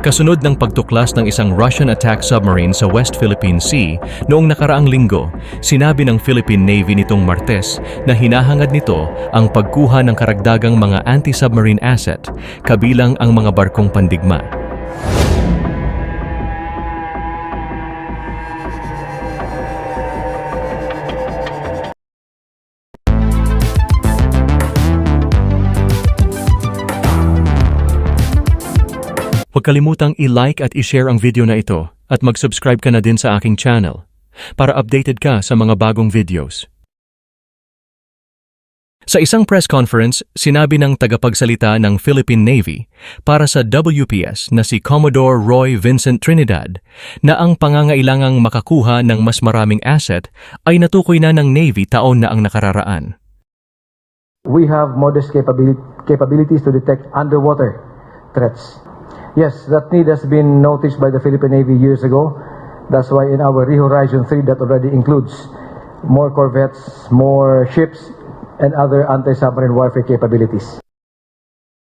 Kasunod ng pagtuklas ng isang Russian attack submarine sa West Philippine Sea noong nakaraang linggo, sinabi ng Philippine Navy nitong Martes na hinahangad nito ang pagkuha ng karagdagang mga anti-submarine asset, kabilang ang mga barkong pandigma. Huwag kalimutang i-like at i-share ang video na ito at mag-subscribe ka na din sa aking channel para updated ka sa mga bagong videos. Sa isang press conference, sinabi ng tagapagsalita ng Philippine Navy para sa WPS na si Commodore Roy Vincent Trinidad na ang pangangailangang makakuha ng mas maraming asset ay natukoy na ng Navy taon na ang nakararaan. We have modest capabilities to detect underwater threats. Yes, that need has been noticed by the Philippine Navy years ago. That's why in our ReHorizon 3 that already includes more corvettes, more ships, and other anti-submarine warfare capabilities.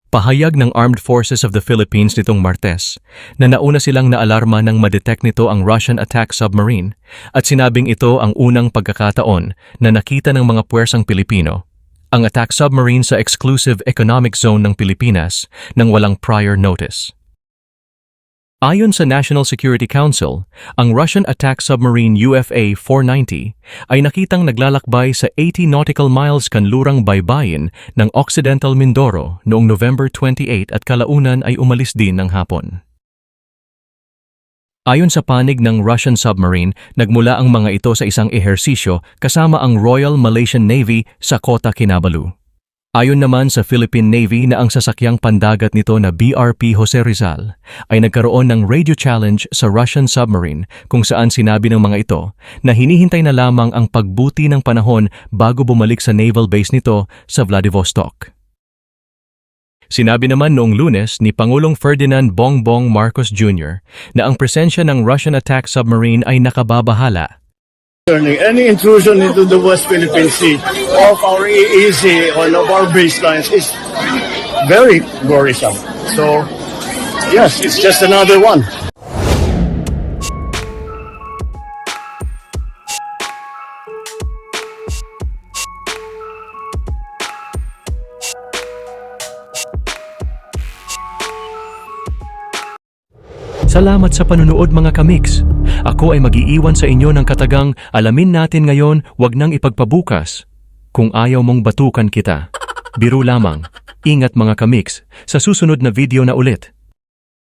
Pahayag ng Armed Forces of the Philippines nitong Martes na nauna silang naalarma nang madetect nito ang Russian attack submarine at sinabing ito ang unang pagkakataon na nakita ng mga puwersang Pilipino ang attack submarine sa exclusive economic zone ng Pilipinas nang walang prior notice. Ayon sa National Security Council, ang Russian attack submarine UFA-490 ay nakitang naglalakbay sa 80 nautical miles kanlurang baybayin ng Occidental Mindoro noong November 28 at kalaunan ay umalis din ng hapon. Ayon sa panig ng Russian submarine, nagmula ang mga ito sa isang ehersisyo kasama ang Royal Malaysian Navy sa Kota Kinabalu. Ayon naman sa Philippine Navy na ang sasakyang pandagat nito na BRP Jose Rizal ay nagkaroon ng radio challenge sa Russian submarine kung saan sinabi ng mga ito na hinihintay na lamang ang pagbuti ng panahon bago bumalik sa naval base nito sa Vladivostok. Sinabi naman noong Lunes ni Pangulong Ferdinand Bongbong Marcos Jr. na ang presensya ng Russian attack submarine ay nakababahala. Any intrusion into the West Philippine Sea of our EEZ or of our baselines is very worrisome. So, yes, it's just another one. Salamat sa panunood mga kamiks. Ako ay mag-iiwan sa inyo ng katagang alamin natin ngayon, wag nang ipagpabukas. Kung ayaw mong batukan kita. Biro lamang. Ingat mga kamiks, sa susunod na video na ulit.